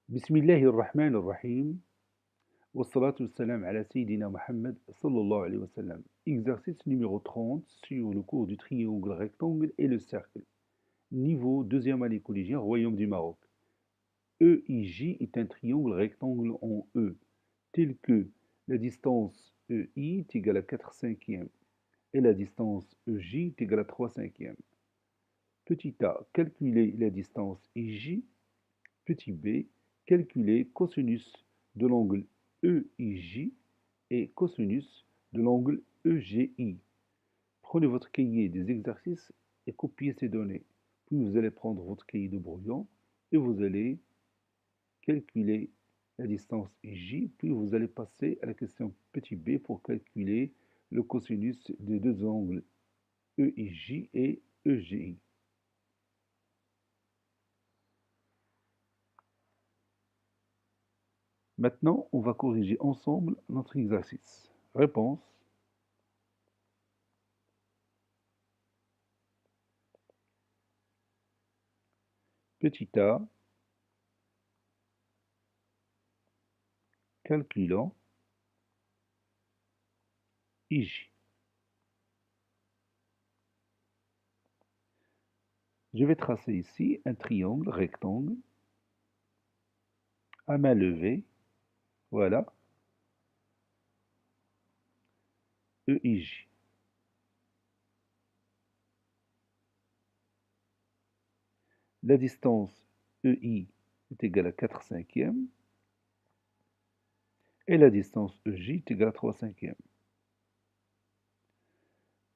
بسم الله الرحمن الرحيم والصلاة والسلام على سيدنا Mohammed sallallahu alayhi wa sallam. Exercice numéro 30 sur le cours du triangle, rectangle et le cercle. Niveau deuxième année collégienne, Royaume du Maroc. EIJ est un triangle rectangle en E, tel que la distance EI est égale à 4 cinquièmes et la distance EJ est égale à 3 cinquièmes. Petit a, calculer la distance EJ. Petit b, calculer cosinus de l'angle EIJ et cosinus de l'angle EGI. Prenez votre cahier des exercices et copiez ces données. Puis vous allez prendre votre cahier de brouillon et vous allez calculer la distance J, puis vous allez passer à la question petit b pour calculer le cosinus des deux angles EIJ et EGI. Maintenant, on va corriger ensemble notre exercice. Réponse. Petit a, calculant IJ. Je vais tracer ici un triangle rectangle à main levée. Voilà. EIJ. La distance EI est égale à 4 cinquièmes et la distance EJ est égale à 3 cinquièmes.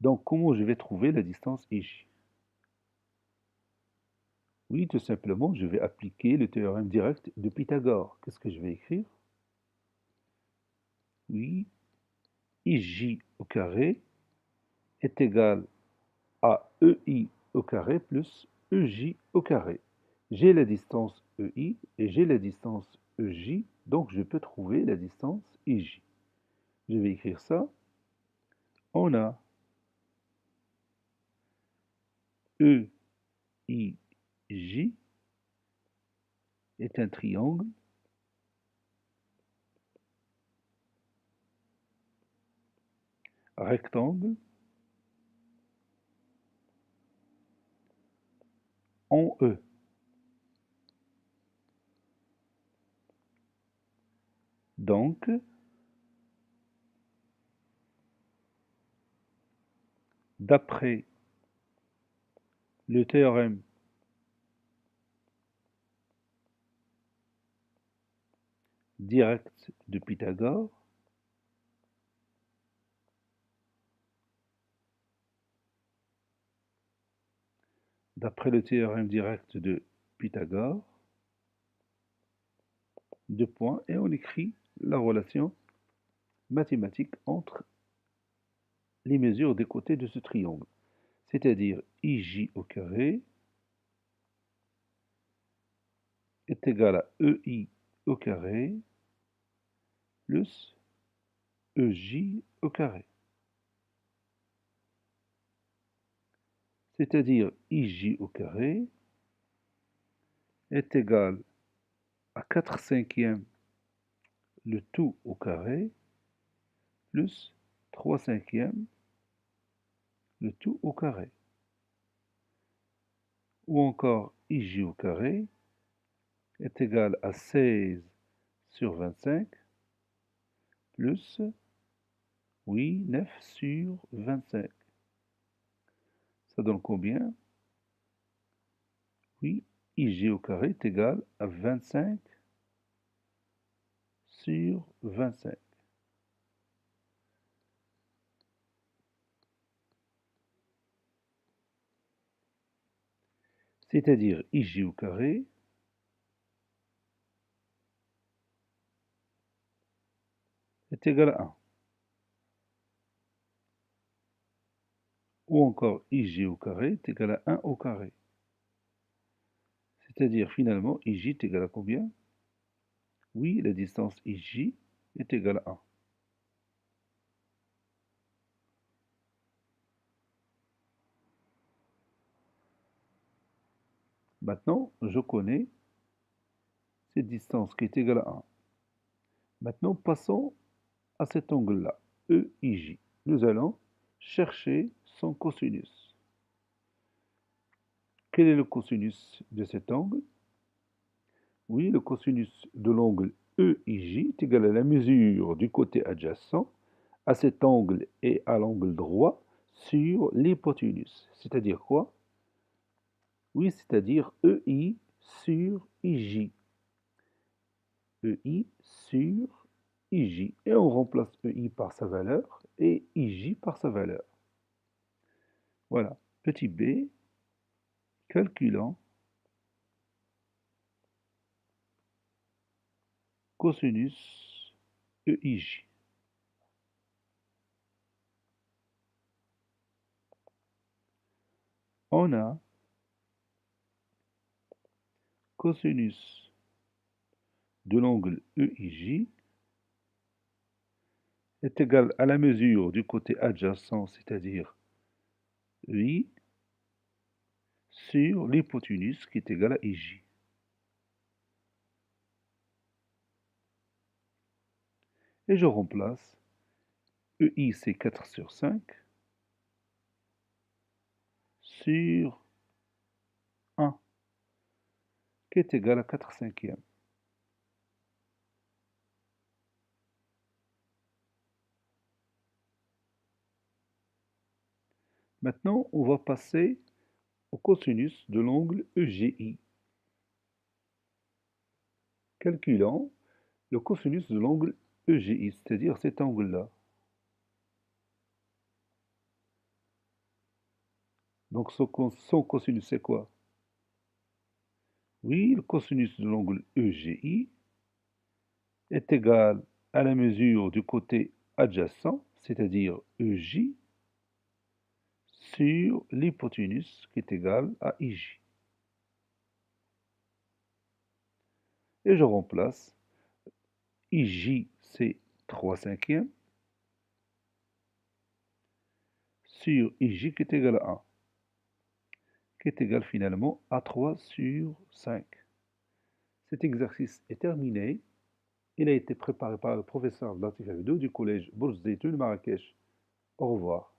Donc, comment je vais trouver la distance IJ? Oui, tout simplement, je vais appliquer le théorème direct de Pythagore. Qu'est-ce que je vais écrire? Oui, IJ au carré est égal à EI au carré plus EJ au carré. J'ai la distance EI et j'ai la distance EJ, donc je peux trouver la distance IJ. Je vais écrire ça. On a EIJ est un triangle rectangle en E. Donc, d'après le théorème direct de Pythagore, d'après le théorème direct de Pythagore, deux points, et on écrit la relation mathématique entre les mesures des côtés de ce triangle, c'est-à-dire IJ au carré est égal à EI au carré plus EJ au carré. C'est-à-dire IJ au carré est égal à 4 cinquièmes le tout au carré plus 3 cinquièmes le tout au carré. Ou encore IJ au carré est égal à 16 sur 25 plus, oui, 9 sur 25. Ça donne combien? Oui, IJ au carré est égal à 25 sur 25. C'est-à-dire IJ au carré est égal à 1. Ou encore IJ au carré est égal à 1 au carré. C'est-à-dire finalement IJ est égal à combien? Oui, la distance IJ est égale à 1. Maintenant, je connais cette distance qui est égale à 1. Maintenant, passons à cet angle-là, EIJ. Nous allons chercher son cosinus. Quel est le cosinus de cet angle? Oui, le cosinus de l'angle EIJ est égal à la mesure du côté adjacent à cet angle et à l'angle droit sur l'hypoténuse. C'est-à-dire quoi? Oui, c'est-à-dire EI sur IJ. EI sur IJ. Et on remplace EI par sa valeur et IJ par sa valeur. Voilà. Petit b, calculant cosinus EIJ. On a cosinus de l'angle EIJ est égal à la mesure du côté adjacent, c'est-à-dire EI, sur l'hypoténuse qui est égale à IJ. Et je remplace EI, c'est 4 sur 5, sur 1, qui est égal à 4 cinquièmes. Maintenant, on va passer au cosinus de l'angle EGI. Calculant le cosinus de l'angle EGI, c'est-à-dire cet angle-là. Donc son cosinus, c'est quoi? Oui, le cosinus de l'angle EGI est égal à la mesure du côté adjacent, c'est-à-dire EJ, sur l'hypoténuse qui est égale à IJ. Et je remplace IJ, c'est 3 cinquièmes, sur IJ qui est égal à 1, qui est égal finalement à 3 sur 5. Cet exercice est terminé. Il a été préparé par le professeur Latif Abidou du collège Bourz Zeytoun Marrakech. Au revoir.